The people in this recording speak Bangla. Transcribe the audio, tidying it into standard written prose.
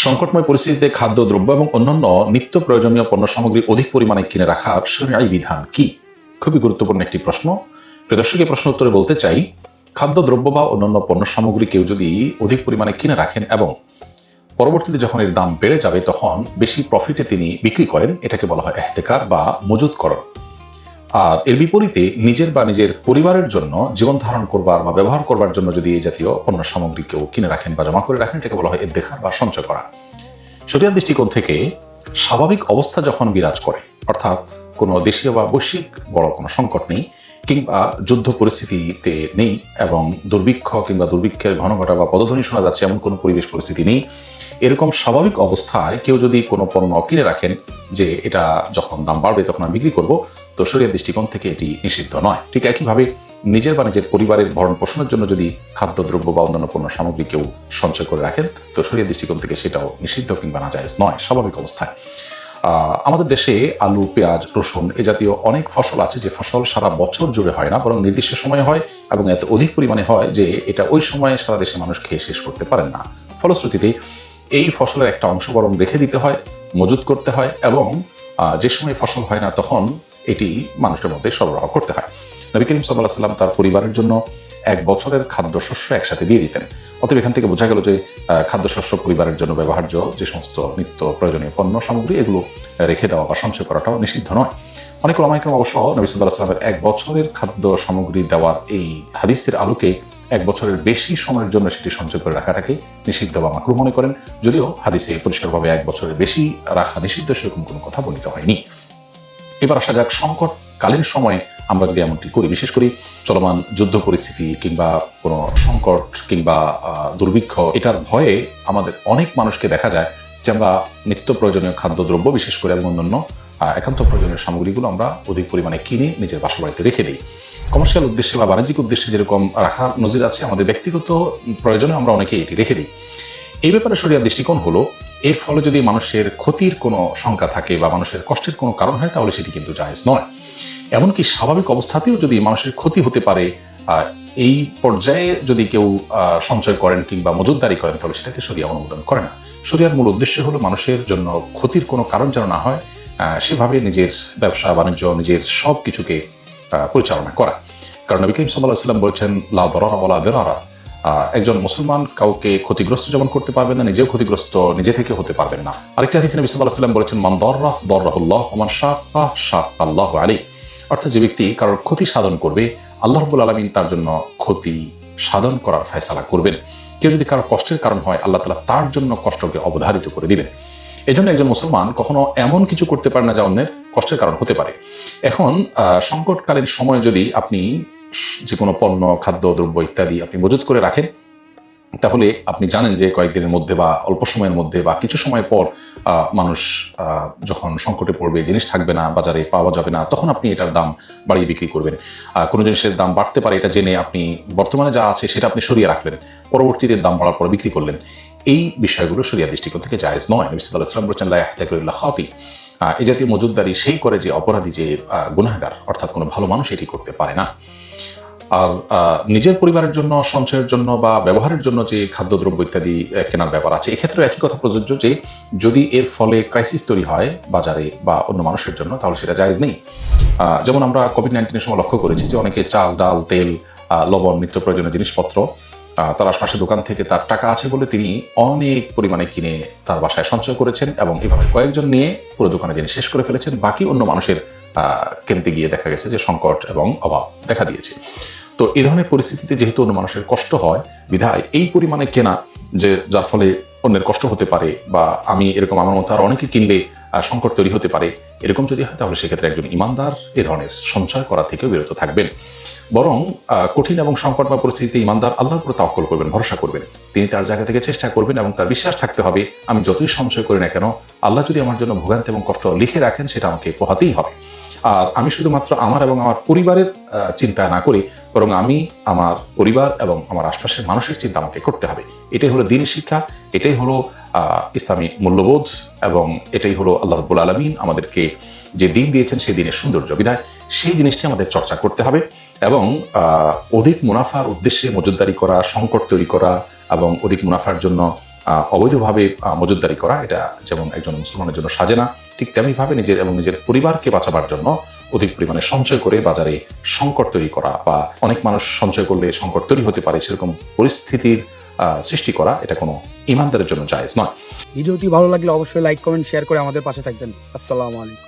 সংকটময় পরিস্থিতিতে খাদ্যদ্রব্য এবং অন্যান্য নিত্য প্রয়োজনীয় পণ্য সামগ্রী অধিক পরিমাণে কিনে রাখার শরীআই বিধান কি? খুবই গুরুত্বপূর্ণ একটি প্রশ্ন। প্রিয় দর্শক, এই প্রশ্ন উত্তরে বলতে চাই, খাদ্যদ্রব্য বা অন্যান্য পণ্য সামগ্রী কেউ যদি অধিক পরিমাণে কিনে রাখেন এবং পরবর্তীতে যখন এর দাম বেড়ে যাবে তখন বেশি প্রফিটে তিনি বিক্রি করেন, এটাকে বলা হয় ইহতিকার বা মজুতকরণ। আর এর বিপরীতে নিজের বা নিজের পরিবারের জন্য জীবন ধারণ করবার বা ব্যবহার করবার জন্য যদি এই জাতীয় পণ্য সামগ্রী কেউ কিনে রাখেন বা জমা করে রাখেন, এটাকে বলা হয় ইদ্দিখার বা সঞ্চয় করা। শরিয়ার দৃষ্টিকোণ থেকে স্বাভাবিক অবস্থা যখন বিরাজ করে, অর্থাৎ কোনো দেশীয় বা বৈশ্বিক বড় কোনো সংকট নেই কিংবা যুদ্ধ পরিস্থিতিতে নেই এবং দুর্ভিক্ষ কিংবা দুর্ভিক্ষের ঘন ঘটা বা পদধ্বনি শোনা যাচ্ছে এমন কোনো পরিবেশ পরিস্থিতি নেই, এরকম স্বাভাবিক অবস্থায় কেউ যদি কোনো পণ্য কিনে রাখেন যে এটা যখন দাম বাড়বে তখন আমি বিক্রি করব, তো শরিয়ার দৃষ্টিকোণ থেকে এটি নিষিদ্ধ নয়। ঠিক একইভাবে নিজের বা নিজের পরিবারের ভরণ পোষণের জন্য যদি খাদ্যদ্রব্য বা অন্যান্য পণ্য সামগ্রী কেউ সঞ্চয় করে রাখেন, তো শরিয়ার দৃষ্টিকোণ থেকে সেটাও নিষিদ্ধ কিংবা নাজায়েজ নয় স্বাভাবিক অবস্থায়। আমাদের দেশে আলু, পেঁয়াজ, রসুন এ জাতীয় অনেক ফসল আছে যে ফসল সারা বছর জুড়ে হয় না, বরং নির্দিষ্ট সময়ে হয় এবং এত অধিক পরিমাণে হয় যে এটা ওই সময়ে সারা দেশে মানুষ খেয়ে শেষ করতে পারেন না। ফলশ্রুতিতে এই ফসলের একটা অংশ বরং রেখে দিতে হয়, মজুত করতে হয় এবং যে সময় ফসল হয় না তখন এটি মানুষের মধ্যে সরবরাহ করতে হয়। নবী করিম সাল্লাল্লাহু আলাইহি ওয়াসাল্লাম তার পরিবারের জন্য এক বছরের খাদ্যশস্য একসাথে দিয়ে দিতেন। অতএব এখান থেকে বোঝা গেল যে খাদ্যশস্য পরিবারের জন্য ব্যবহার্য যে সমস্ত নিত্য প্রয়োজনীয় পণ্য সামগ্রী এগুলো রেখে দেওয়া বা সঞ্চয় করাটাও নিষিদ্ধ নয়। অনেক উলামায়ে কেরাম অবশ্য নবী সাল্লাল্লাহু আলাইহি ওয়াসাল্লামের এক বছরের খাদ্য সামগ্রী দেওয়ার এই হাদিসের আলোকে এক বছরের বেশি সময়ের জন্য সেটি সঞ্চয় করে রাখাটাকে নিষিদ্ধ বা মাকরুহ মনে করেন, যদিও হাদিসে পরিষ্কারভাবে এক বছরের বেশি রাখা নিষিদ্ধ সেরকম কোনো কথা বর্ণিত হয়নি। এবার আসা যাক, সংকটকালীন সময়ে আমরা যদি এমনটি করি, বিশেষ করে চলমান যুদ্ধ পরিস্থিতি কিংবা কোনো সংকট কিংবা দুর্ভিক্ষ, এটার ভয়ে আমাদের অনেক মানুষকে দেখা যায় যে আমরা নিত্য প্রয়োজনীয় খাদ্যদ্রব্য বিশেষ করে এবং অন্যান্য একান্ত প্রয়োজনীয় সামগ্রীগুলো আমরা অধিক পরিমাণে কিনে নিজের বাসা বাড়িতে রেখে দিই। কমার্শিয়াল উদ্দেশ্যে বা বাণিজ্যিক উদ্দেশ্যে যেরকম রাখার নজির আছে, আমাদের ব্যক্তিগত প্রয়োজনে আমরা অনেকে এটি রেখে দিই। এই ব্যাপারে শরিয়ার দৃষ্টিকোণ হলো, এর ফলে যদি মানুষের ক্ষতির কোনো শঙ্কা থাকে বা মানুষের কষ্টের কোনো কারণ হয় তাহলে সেটি কিন্তু জায়েজ নয়। এমনকি স্বাভাবিক অবস্থাতেও যদি মানুষের ক্ষতি হতে পারে, এই পর্যায়ে যদি কেউ সঞ্চয় করেন কিংবা মজুতদারি করেন তাহলে সেটাকে শরিয়া অনুমোদন করে না। শরিয়ার মূল উদ্দেশ্য হলো মানুষের জন্য ক্ষতির কোনো কারণ যেন না হয়, সেভাবে নিজের ব্যবসা বাণিজ্য নিজের সব কিছুকে পরিচালনা করা। কারণ নবী করিম সাল্লাল্লাহু আলাইহি ওয়াসাল্লাম বলছেন, লা দারারা ওয়ালা দিরারা, একজন মুসলমান কাউকে ক্ষতিগ্রস্ত যেমন করতে পারবেন না, নিজেও ক্ষতিগ্রস্ত নিজে থেকে হতে পারবেন না। আরেকটি হাদিসে নবী সাল্লাল্লাহু আলাইহি ওয়াসাল্লাম বলেছেন, মান দাররা দাররাহুল্লাহ ওয়া মান শাক্কা শাক্কাল্লাহু আলাইহি, অর্থাৎ যে ব্যক্তি কারোর ক্ষতি সাধন করবে আল্লাহ রাব্বুল আলামিন তার জন্য ক্ষতি সাধন করার ফয়সালা করবেন। কেউ যদি কারোর কষ্টের কারণ হয় আল্লাহ তাআলা তার জন্য কষ্টকে অবধারিত করে দিবেন। এই জন্য একজন মুসলমান কখনো এমন কিছু করতে পারে না যা অন্যের কষ্টের কারণ হতে পারে। এখন সংকটকালীন সময়ে যদি আপনি যে কোনো পণ্য, খাদ্য দ্রব্য ইত্যাদি আপনি মজুত করে রাখেন, তাহলে আপনি জানেন যে কয়েকদিনের মধ্যে বা অল্প সময়ের মধ্যে বা কিছু সময় পর মানুষ যখন সংকটে পড়বে, জিনিস থাকবে না, বাজারে পাওয়া যাবে না, তখন আপনি এটার দাম বাড়িয়ে বিক্রি করবেন। কোনো জিনিসের দাম বাড়তে পারে এটা জেনে আপনি বর্তমানে যা আছে সেটা আপনি সরিয়ে রাখলেন, পরবর্তীতে দাম বাড়ার পর বিক্রি করলেন। এই বিষয়গুলো শরিয়ার দৃষ্টিকোণ থেকে জায়েজ নয়। নবী সাল্লাল্লাহু আলাইহি ওয়াসাল্লাম বলেছেন, লা ইয়াহতাকিরু ইল্লা খাতি, এই জাতীয় মজুতদারি সেই করে যে অপরাধী, যে গুনাহগার, অর্থাৎ কোনো ভালো মানুষ এটি করতে পারে না। আর নিজের পরিবারের জন্য সঞ্চয়ের জন্য বা ব্যবহারের জন্য যে খাদ্যদ্রব্য ইত্যাদি কেনার ব্যাপার আছে, এক্ষেত্রে একই কথা প্রযোজ্য যে যদি এর ফলে ক্রাইসিস তৈরি হয় বাজারে বা অন্য মানুষের জন্য তাহলে সেটা জায়েজ নেই। যেমন আমরা কোভিড-19 সময় লক্ষ্য করেছি যে অনেকে চাল, ডাল, তেল, লবণ, নিত্য প্রয়োজনীয় জিনিসপত্র তার আশপাশে দোকান থেকে তার টাকা আছে বলে তিনি অনেক পরিমাণে কিনে তার বাসায় সঞ্চয় করেছেন এবং এভাবে কয়েকজন নিয়ে পুরো দোকানে জিনিস শেষ করে ফেলেছেন। বাকি অন্য মানুষের কিনতে গিয়ে দেখা গেছে যে সংকট এবং অভাব দেখা দিয়েছে। তো এই ধরনের পরিস্থিতিতে যেহেতু অন্য মানুষের কষ্ট হয়, বিধায় এই পরিমাণে কেনা যে যার ফলে অন্যের কষ্ট হতে পারে বা আমি এরকম আমার মতো আর অনেকে কিনলে সংকট তৈরি হতে পারে, এরকম যদি হয় তাহলে সেক্ষেত্রে একজন ইমানদার এ ধরনের সঞ্চয় করা থেকেও বিরত থাকবেন। বরং কঠিন এবং সংকটময় পরিস্থিতিতে ইমানদার আল্লাহর উপর তাওয়াক্কুল করবেন, ভরসা করবেন। তিনি তার জায়গা থেকে চেষ্টা করবেন এবং তার বিশ্বাস থাকতে হবে আমি যতই সঞ্চয় করি না কেন, আল্লাহ যদি আমার জন্য ভোগান্তি এবং কষ্ট লিখে রাখেন সেটা আমাকে পোহাতেই হবে। আর আমি শুধুমাত্র আমার এবং আমার পরিবারের চিন্তা না করি, বরং আমি আমার পরিবার এবং আমার আশপাশের মানুষের চিন্তা আমাকে করতে হবে। এটাই হলো দ্বীন শিক্ষা, এটাই হলো ইসলামী মূল্যবোধ এবং এটাই হলো আল্লাহ রাব্বুল আলামিন আমাদেরকে যে দিন দিয়েছেন সেই দিনের সৌন্দর্য। বিধায় সেই জিনিসটি আমাদের চর্চা করতে হবে এবং অধিক মুনাফার উদ্দেশ্যে মজুতদারি করা, সংকট তৈরি করা এবং অধিক মুনাফার জন্য অবৈধভাবে মজুতদারি করা, এটা যেমন একজন মুসলমানের জন্য সাজে না, ঠিক তেমনিভাবে নিজের এবং নিজের পরিবারকে বাঁচাবার জন্য অধিক পরিমাণে সঞ্চয় করে বাজারে সংকট তৈরি করা, বা অনেক মানুষ সঞ্চয় করলে সংকট তৈরি হতে পারে সেরকম পরিস্থিতির সৃষ্টি করা, এটা কোনো ইমানদারের জন্য জায়েজ নয়। ভিডিওটি ভালো লাগলে অবশ্যই লাইক, কমেন্ট, শেয়ার করে আমাদের পাশে থাকবেন। আসসালামু আলাইকুম।